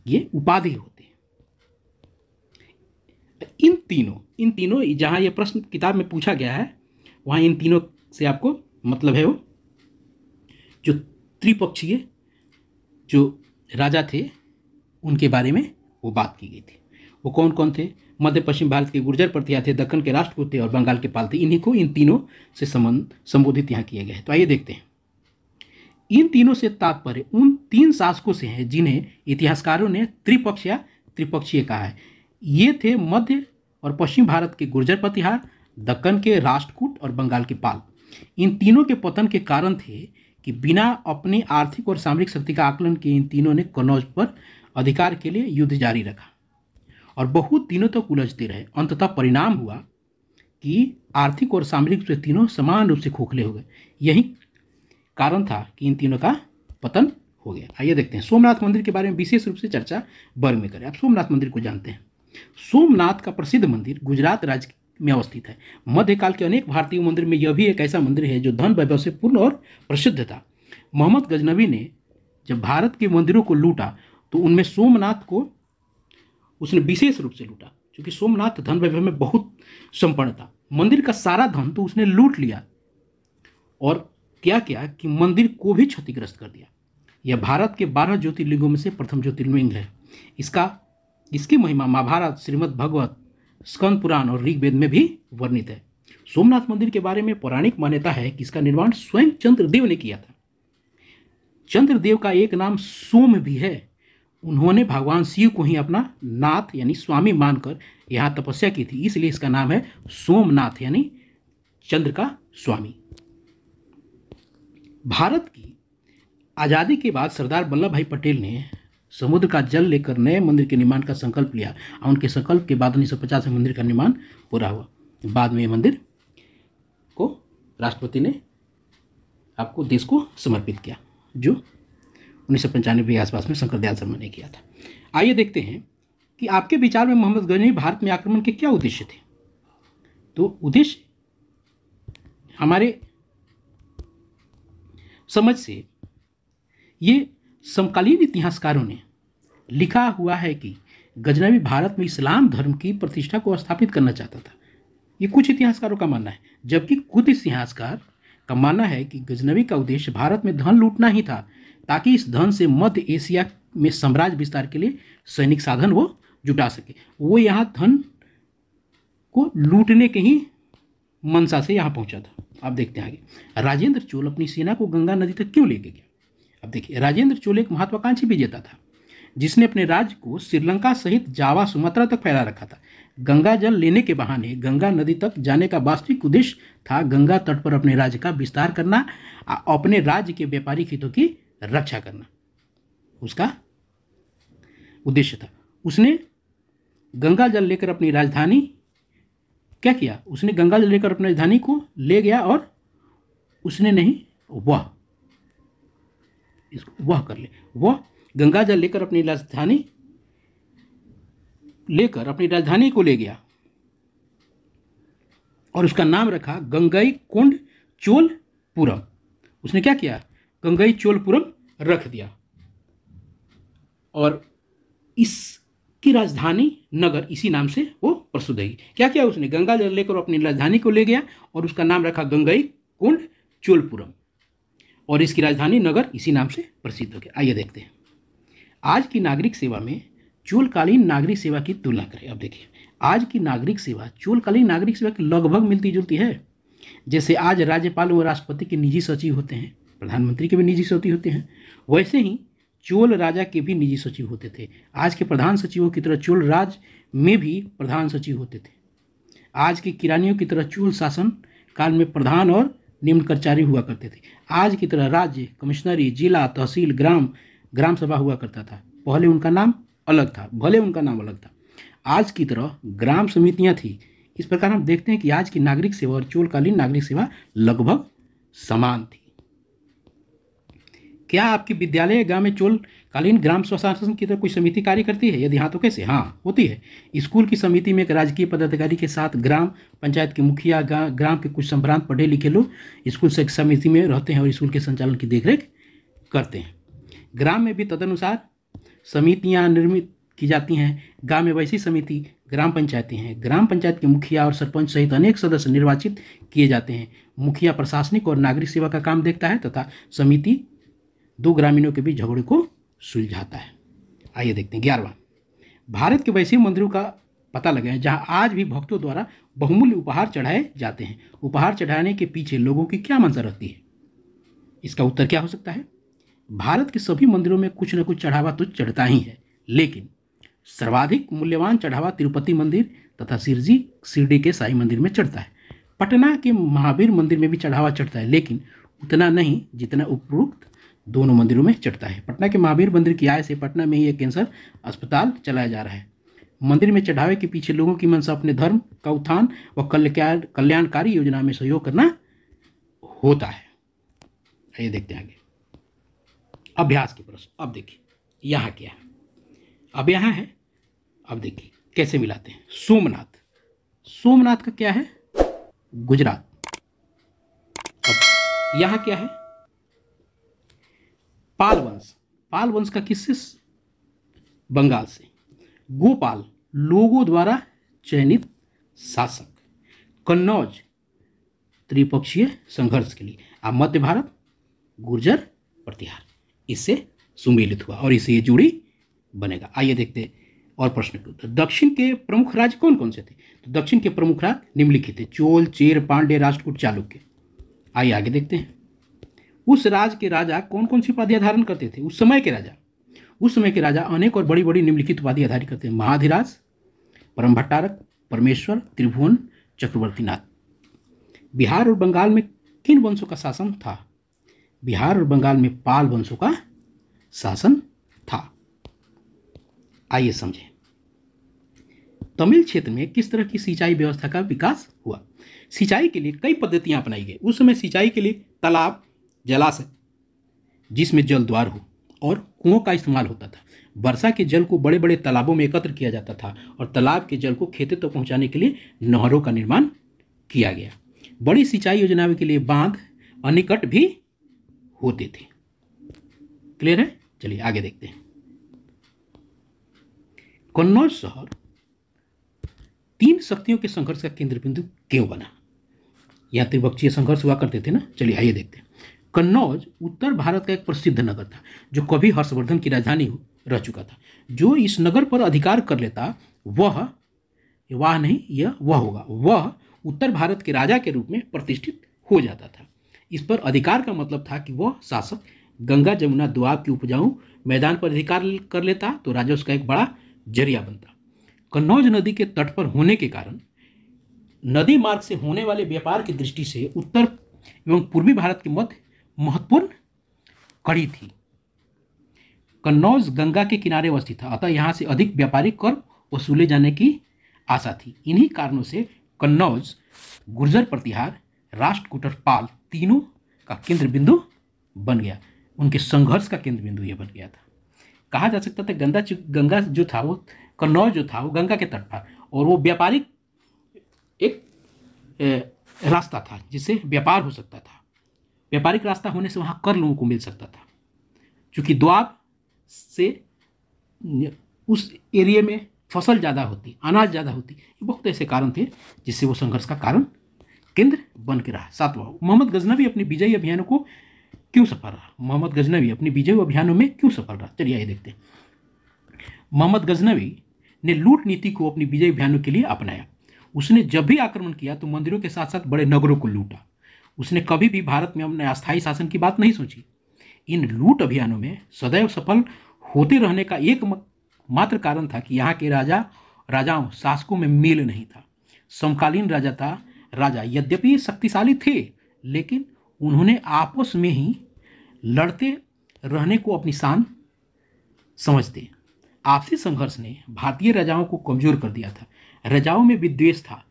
ये उपाधि होते हैं। इन तीनों जहाँ ये प्रश्न किताब में पूछा गया है वहाँ इन तीनों से आपको मतलब है वो जो त्रिपक्षीय जो राजा थे उनके बारे में वो बात की गई थी। वो कौन कौन थे? मध्य पश्चिम भारत के गुर्जर प्रतिहा थे, दक्कन के राष्ट्रकूट थे और बंगाल के पाल थे। इन्हीं को इन तीनों से संबोधित यहाँ किया गया है। तो आइए देखते हैं। इन तीनों से तात्पर्य उन तीन शासकों से हैं जिन्हें इतिहासकारों ने त्रिपक्षीय कहा है। ये थे मध्य और पश्चिम भारत के गुर्जर प्रतिहार, दक्कन के राष्ट्रकूट और बंगाल के पाल। इन तीनों के पतन के कारण थे कि बिना अपनी आर्थिक और सामरिक शक्ति का आकलन किए इन तीनों ने कन्नौज पर अधिकार के लिए युद्ध जारी रखा और बहुत दिनों तक उलझते रहे। अंततः परिणाम हुआ कि आर्थिक और सामरिक से तीनों समान रूप से खोखले हो गए। यही कारण था कि इन तीनों का पतन हो गया। आइए देखते हैं। सोमनाथ मंदिर के बारे में विशेष रूप से चर्चा वर्ग में करें। आप सोमनाथ मंदिर को जानते हैं। सोमनाथ का प्रसिद्ध मंदिर गुजरात राज्य में अवस्थित है। मध्यकाल के अनेक भारतीय मंदिर में यह भी एक ऐसा मंदिर है जो धन वैभव से पूर्ण और प्रसिद्ध था। मोहम्मद गजनवी ने जब भारत के मंदिरों को लूटा तो उनमें सोमनाथ को उसने विशेष रूप से लूटा, क्योंकि सोमनाथ धन वैभव में बहुत संपन्न था। मंदिर का सारा धन तो उसने लूट लिया और क्या किया कि मंदिर को भी क्षतिग्रस्त कर दिया। यह भारत के 12 ज्योतिर्लिंगों में से प्रथम ज्योतिर्लिंग है। इसकी महिमा महाभारत, श्रीमद् भगवत, स्कंद पुराण और ऋग्वेद में भी वर्णित है। सोमनाथ मंदिर के बारे में पौराणिक मान्यता है कि इसका निर्माण स्वयं चंद्रदेव ने किया था। चंद्रदेव का एक नाम सोम भी है। उन्होंने भगवान शिव को ही अपना नाथ यानी स्वामी मानकर यहाँ तपस्या की थी, इसलिए इसका नाम है सोमनाथ यानी चंद्र का स्वामी। भारत की आज़ादी के बाद सरदार वल्लभ भाई पटेल ने समुद्र का जल लेकर नए मंदिर के निर्माण का संकल्प लिया और उनके संकल्प के बाद 1950 में मंदिर का निर्माण पूरा हुआ। बाद में मंदिर को राष्ट्रपति ने आपको देश को समर्पित किया, जो 1995 के आसपास में शंकर दयाल शर्मा ने किया था। आइए देखते हैं कि आपके विचार में मोहम्मद गजनवी भारत में आक्रमण के क्या उद्देश्य थे। तो उद्देश्य हमारे समझ से ये समकालीन इतिहासकारों ने लिखा हुआ है कि गजनवी भारत में इस्लाम धर्म की प्रतिष्ठा को स्थापित करना चाहता था। ये कुछ इतिहासकारों का मानना है, जबकि कुछ इतिहासकार का मानना है कि गजनवी का उद्देश्य भारत में धन लूटना ही था, ताकि इस धन से मध्य एशिया में साम्राज्य विस्तार के लिए सैनिक साधन वो जुटा सके। वो यहाँ धन को लूटने के ही मंशा से यहाँ पहुँचा था। अब देखते हैं आगे। राजेंद्र चोल अपनी सेना को गंगा नदी तक क्यों लेके गया। अब देखिए, राजेंद्र चोल एक महत्वाकांक्षी विजेता था जिसने अपने राज्य को श्रीलंका सहित जावा सुमात्रा तक फैला रखा था। गंगा जल लेने के बहाने गंगा नदी तक जाने का वास्तविक उद्देश्य था गंगा तट पर अपने राज्य का विस्तार करना, अपने राज्य के व्यापारिक हितों की रक्षा करना उसका उद्देश्य था। उसने गंगा जल लेकर अपनी राजधानी क्या किया, उसने गंगा जल लेकर अपनी राजधानी को ले गया और उसने नहीं वह कर ले, वह गंगा जल लेकर अपनी राजधानी को ले गया और उसका नाम रखा गंगई कोंड चोलपुरम। उसने क्या किया, गंगई चोलपुरम रख दिया और इसकी राजधानी नगर इसी नाम से वो प्रसिद्ध है। क्या किया उसने, गंगा जल लेकर अपनी राजधानी को ले गया और उसका नाम रखा गंगई कोंड चोलपुरम और इसकी राजधानी नगर इसी नाम से प्रसिद्ध हो गया। आइए देखते हैं आज की नागरिक सेवा में चोलकालीन नागरिक सेवा की तुलना करें। अब देखिए, आज की नागरिक सेवा चोलकालीन नागरिक सेवा की लगभग मिलती जुलती है। जैसे आज राज्यपाल और राष्ट्रपति के निजी सचिव होते हैं, प्रधानमंत्री के भी निजी सचिव होते हैं, वैसे ही चोल राजा के भी निजी सचिव होते थे। आज के प्रधान सचिवों की तरह चोल राज में भी प्रधान सचिव होते थे। आज के किरानियों की तरह चोल शासन काल में प्रधान और निम्न कर्मचारी हुआ करते थे। आज की तरह राज्य, कमिश्नरी, जिला, तहसील, ग्राम सभा हुआ करता था। भले उनका नाम अलग था। आज की तरह ग्राम समितियां थी। इस प्रकार हम देखते हैं कि आज की नागरिक सेवा और चोलकालीन नागरिक सेवा लगभग समान थी। क्या आपके विद्यालय गांव में चोलकालीन ग्राम स्वशासन की तरह कोई समिति कार्य करती है? यदि हाँ तो कैसे? हाँ, होती है। स्कूल की समिति में एक राजकीय पदाधिकारी के साथ ग्राम पंचायत के मुखिया, ग्राम के कुछ संभ्रांत पढ़े लिखे लोग स्कूल से समिति में रहते हैं और स्कूल के संचालन की देखरेख करते हैं। ग्राम में भी तदनुसार समितियां निर्मित की जाती हैं। गांव में वैसी समिति ग्राम पंचायतें हैं। ग्राम पंचायत के मुखिया और सरपंच सहित अनेक सदस्य निर्वाचित किए जाते हैं। मुखिया प्रशासनिक और नागरिक सेवा का काम देखता है तथा समिति दो ग्रामीणों के बीच झगड़े को सुलझाता है। आइए देखते हैं 11वां। भारत के वैसे मंदिरों का पता लगाएं जहां आज भी भक्तों द्वारा बहुमूल्य उपहार चढ़ाए जाते हैं। उपहार चढ़ाने के पीछे लोगों की क्या मंशा रहती है? इसका उत्तर क्या हो सकता है? भारत के सभी मंदिरों में कुछ न कुछ चढ़ावा तो चढ़ता ही है, लेकिन सर्वाधिक मूल्यवान चढ़ावा तिरुपति मंदिर तथा शिरडी के साईं मंदिर में चढ़ता है। पटना के महावीर मंदिर में भी चढ़ावा चढ़ता है, लेकिन उतना नहीं जितना उपरोक्त दोनों मंदिरों में चढ़ता है। पटना के महावीर मंदिर की आय से पटना में ही एक कैंसर अस्पताल चलाया जा रहा है। मंदिर में चढ़ावे के पीछे लोगों की मंशा अपने धर्म का उत्थान व कल्याणकारी योजना में सहयोग करना होता है। आइए देखते हैं आगे अभ्यास के प्रश्न। अब देखिए यहाँ क्या है, अब यहाँ है, अब देखिए कैसे मिलाते हैं। सोमनाथ का क्या है? गुजरात। अब यहाँ क्या है? पाल वंश का किससे बंगाल से। गोपाल, लोगों द्वारा चयनित शासक। कन्नौज, त्रिपक्षीय संघर्ष के लिए। अब मध्य भारत, गुर्जर प्रतिहार, इससे सुमेलित हुआ और इससे ये जुड़ी बनेगा। आइए देखते हैं और प्रश्न के उत्तर। दक्षिण के प्रमुख राज्य कौन कौन से थे? तो दक्षिण के प्रमुख राज्य निम्नलिखित थे: चोल, चेर, पांड्य, राष्ट्रकूट, चालुक्य। आइए आगे देखते हैं। उस राज्य के राजा कौन कौन सी उपाधियां धारण करते थे? उस समय के राजा अनेक और बड़ी बड़ी निम्नलिखित उपाधियां धारण करते हैं: महाधिराज, परम भट्टारक, परमेश्वर, त्रिभुवन, चक्रवर्तीनाथ। बिहार और बंगाल में किन वंशों का शासन था? बिहार और बंगाल में पाल वंशों का शासन था। आइए समझें। तमिल क्षेत्र में किस तरह की सिंचाई व्यवस्था का विकास हुआ? सिंचाई के लिए कई पद्धतियां अपनाई गई। उस समय सिंचाई के लिए तालाब, जलाशय जिसमें जल द्वार हो और कुओं का इस्तेमाल होता था। वर्षा के जल को बड़े बड़े तालाबों में एकत्र किया जाता था और तालाब के जल को खेतों तक पहुंचाने के लिए नहरों का निर्माण किया गया। बड़ी सिंचाई योजनाओं के लिए बांध, अणिकट भी होते थे। क्लियर है? चलिए आगे देखते हैं। कन्नौज शहर 3 शक्तियों के संघर्ष का केंद्र बिंदु क्यों बना? यहां त्रिपक्षीय संघर्ष हुआ करते थे ना। चलिए आइए देखते हैं। कन्नौज उत्तर भारत का एक प्रसिद्ध नगर था जो कभी हर्षवर्धन की राजधानी रह चुका था। जो इस नगर पर अधिकार कर लेता वह उत्तर भारत के राजा के रूप में प्रतिष्ठित हो जाता था। इस पर अधिकार का मतलब था कि वह शासक गंगा, जमुना, दोआब के उपजाऊ मैदान पर अधिकार कर लेता तो राजस्व का एक बड़ा जरिया बनता। कन्नौज नदी के तट पर होने के कारण नदी मार्ग से होने वाले व्यापार की दृष्टि से उत्तर एवं पूर्वी भारत के मध्य महत्वपूर्ण कड़ी थी। कन्नौज गंगा के किनारे अवस्थित था, अतः यहाँ से अधिक व्यापारिक कर वसूले जाने की आशा थी। इन्हीं कारणों से कन्नौज गुर्जर प्रतिहार, राष्ट्रकूट और पाल तीनों का केंद्र बिंदु बन गया। उनके संघर्ष का केंद्र बिंदु यह बन गया था। कहा जा सकता था गंगा जो था वो, कन्नौज जो था वो गंगा के तट पर, और वो व्यापारिक एक रास्ता था जिससे व्यापार हो सकता था। व्यापारिक रास्ता होने से वहाँ कर लोगों को मिल सकता था। चूँकि दोआब से उस एरिया में फसल ज़्यादा होती, अनाज ज़्यादा होती, ये बहुत ऐसे कारण थे जिससे वो संघर्ष का कारण केंद्र बन के रहा। 7वां, मोहम्मद गजनवी अपने विजयी अभियानों को क्यों सफल रहा? मोहम्मद गजनवी अपने विजयी अभियानों में क्यों सफल रहा? चलिए आइए देखते हैं। मोहम्मद गजनवी ने लूट नीति को अपनी विजयी अभियानों के लिए अपनाया। उसने जब भी आक्रमण किया तो मंदिरों के साथ साथ बड़े नगरों को लूटा। उसने कभी भी भारत में अपने अस्थायी शासन की बात नहीं सोची। इन लूट अभियानों में सदैव सफल होते रहने का एकमात्र कारण था कि यहाँ के राजाओं शासकों में मेल नहीं था। समकालीन राजा यद्यपि शक्तिशाली थे, लेकिन उन्होंने आपस में ही लड़ते रहने को अपनी शान समझते। आपसी संघर्ष ने भारतीय राजाओं को कमजोर कर दिया था। राजाओं में विद्वेष था।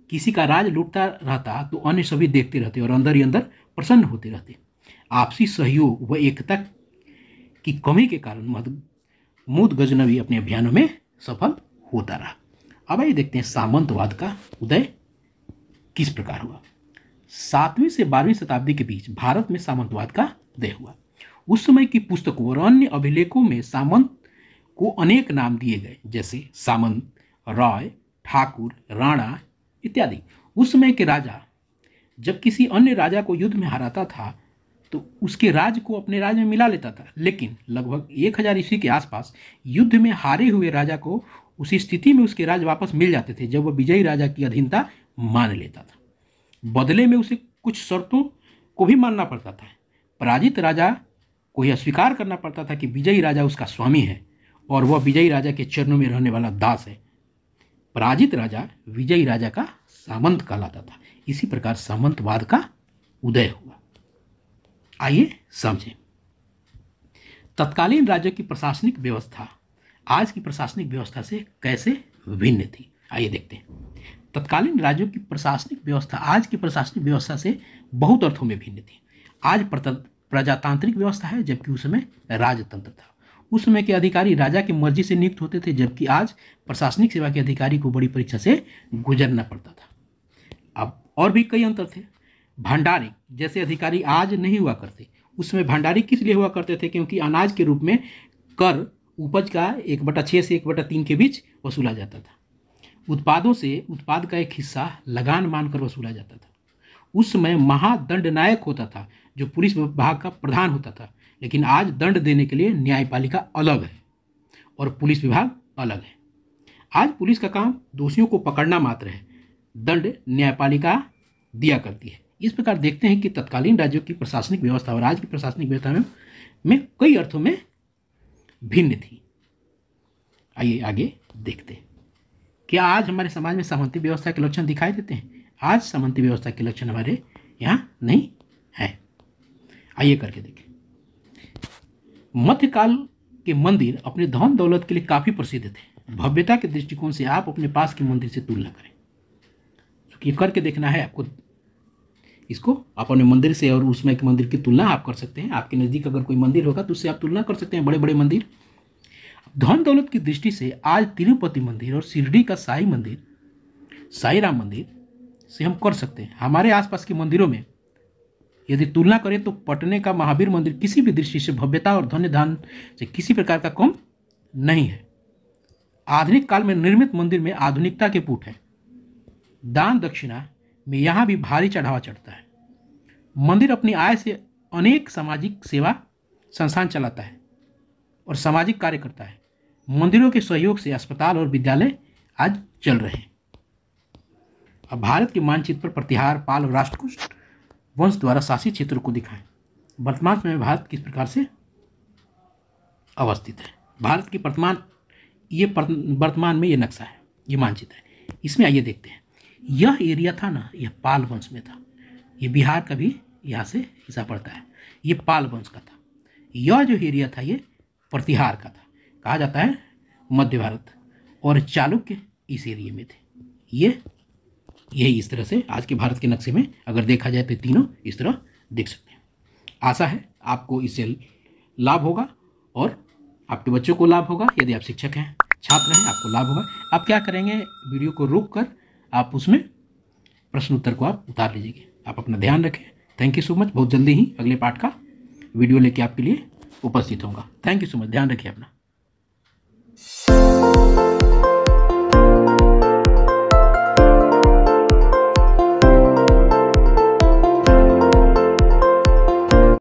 किसी का राज लूटता रहता तो अन्य सभी देखते रहते और अंदर ही अंदर प्रसन्न होते रहते। आपसी सहयोग व एकता की कमी के कारण महमूद गजनवी अपने अभियानों में सफल होता रहा। अब आइए देखते हैं सामंतवाद का उदय किस प्रकार हुआ। 7वीं से 12वीं शताब्दी के बीच भारत में सामंतवाद का उदय हुआ। उस समय की पुस्तकों और अन्य अभिलेखों में सामंत को अनेक नाम दिए गए, जैसे सामंत, राय, ठाकुर, राणा इत्यादि। उस समय के राजा जब किसी अन्य राजा को युद्ध में हराता था तो उसके राज्य को अपने राज्य में मिला लेता था, लेकिन लगभग 1000 ईस्वी के आसपास युद्ध में हारे हुए राजा को उसी स्थिति में उसके राज्य वापस मिल जाते थे जब वह विजयी राजा की अधीनता मान लेता था। बदले में उसे कुछ शर्तों को भी मानना पड़ता था। पराजित राजा को यह स्वीकार करना पड़ता था कि विजयी राजा उसका स्वामी है और वह विजयी राजा के चरणों में रहने वाला दास है। पराजित राजा विजयी राजा का सामंत कहलाता था। इसी प्रकार सामंतवाद का उदय हुआ। आइए समझें। तत्कालीन राज्य की प्रशासनिक व्यवस्था आज की प्रशासनिक व्यवस्था से कैसे भिन्न थी? आइए देखते हैं। तत्कालीन राज्यों की प्रशासनिक व्यवस्था आज की प्रशासनिक व्यवस्था से बहुत अर्थों में भिन्न थी। आज प्रजातांत्रिक व्यवस्था है, जबकि उस समय राजतंत्र था। उस समय के अधिकारी राजा की मर्जी से नियुक्त होते थे, जबकि आज प्रशासनिक सेवा के अधिकारी को बड़ी परीक्षा से गुजरना पड़ता था। अब और भी कई अंतर थे। भंडारी जैसे अधिकारी आज नहीं हुआ करते। उस समय भंडारी किस लिए हुआ करते थे? क्योंकि अनाज के रूप में कर उपज का 1/6 से 1/3 के बीच वसूला जाता था। उत्पादों से उत्पाद का एक हिस्सा लगान मानकर वसूला जाता था। उस समय महादंडनायक होता था जो पुलिस विभाग का प्रधान होता था, लेकिन आज दंड देने के लिए न्यायपालिका अलग है और पुलिस विभाग अलग है। आज पुलिस का काम दोषियों को पकड़ना मात्र है, दंड न्यायपालिका दिया करती है। इस प्रकार देखते हैं कि तत्कालीन राज्यों की प्रशासनिक व्यवस्था और आज की प्रशासनिक व्यवस्था में कई अर्थों में भिन्न थी। आइए आगे देखते हैं। क्या आज हमारे समाज में सामंती व्यवस्था के लक्षण दिखाई देते हैं? आज सामंती व्यवस्था के लक्षण हमारे यहाँ नहीं है। आइए करके देखें। मध्यकाल के मंदिर अपने धन दौलत के लिए काफी प्रसिद्ध थे। भव्यता के दृष्टिकोण से आप अपने पास के मंदिर से तुलना करें। तो ये करके देखना है आपको। इसको आप अपने मंदिर से और उसमें के मंदिर की तुलना आप कर सकते हैं। आपके नज़दीक अगर कोई मंदिर होगा तो उससे आप तुलना कर सकते हैं, बड़े बड़े मंदिर। धन दौलत की दृष्टि से आज तिरुपति मंदिर और शिरडी का साई मंदिर, साई राम मंदिर से हम कर सकते हैं। हमारे आसपास के मंदिरों में यदि तुलना करें तो पटने का महावीर मंदिर किसी भी दृष्टि से भव्यता और धन्य दान से किसी प्रकार का कम नहीं है। आधुनिक काल में निर्मित मंदिर में आधुनिकता के पुट है। दान दक्षिणा में यहाँ भी भारी चढ़ावा चढ़ता है। मंदिर अपनी आय से अनेक सामाजिक सेवा संस्थान चलाता है और सामाजिक कार्य करता है। मंदिरों के सहयोग से अस्पताल और विद्यालय आज चल रहे हैं। अब भारत के मानचित्र पर प्रतिहार, पाल और राष्ट्रकूट वंश द्वारा शासित क्षेत्रों को दिखाएं। वर्तमान में भारत किस प्रकार से अवस्थित है? भारत की वर्तमान में ये नक्शा है, ये मानचित्र है। इसमें आइए देखते हैं। यह एरिया था ना, यह पाल वंश में था। ये बिहार का भी यहाँ से हिस्सा पड़ता है। ये पाल वंश का था। यह जो एरिया था ये प्रतिहार का था। कहा जाता है मध्य भारत, और चालुक्य इस एरिया में थे। यही इस तरह से आज के भारत के नक्शे में अगर देखा जाए तो तीनों इस तरह देख सकते हैं। आशा है आपको इससे लाभ होगा और आपके बच्चों को लाभ होगा। यदि आप शिक्षक हैं, छात्र हैं, आपको लाभ होगा। आप क्या करेंगे, वीडियो को रोक कर आप उसमें प्रश्न उत्तर को आप उतार लीजिए। आप अपना ध्यान रखें। Thank you so much. बहुत जल्दी ही अगले पाठ का वीडियो लेके आपके लिए उपस्थित होगा। Thank you so much. ध्यान रखिए अपना।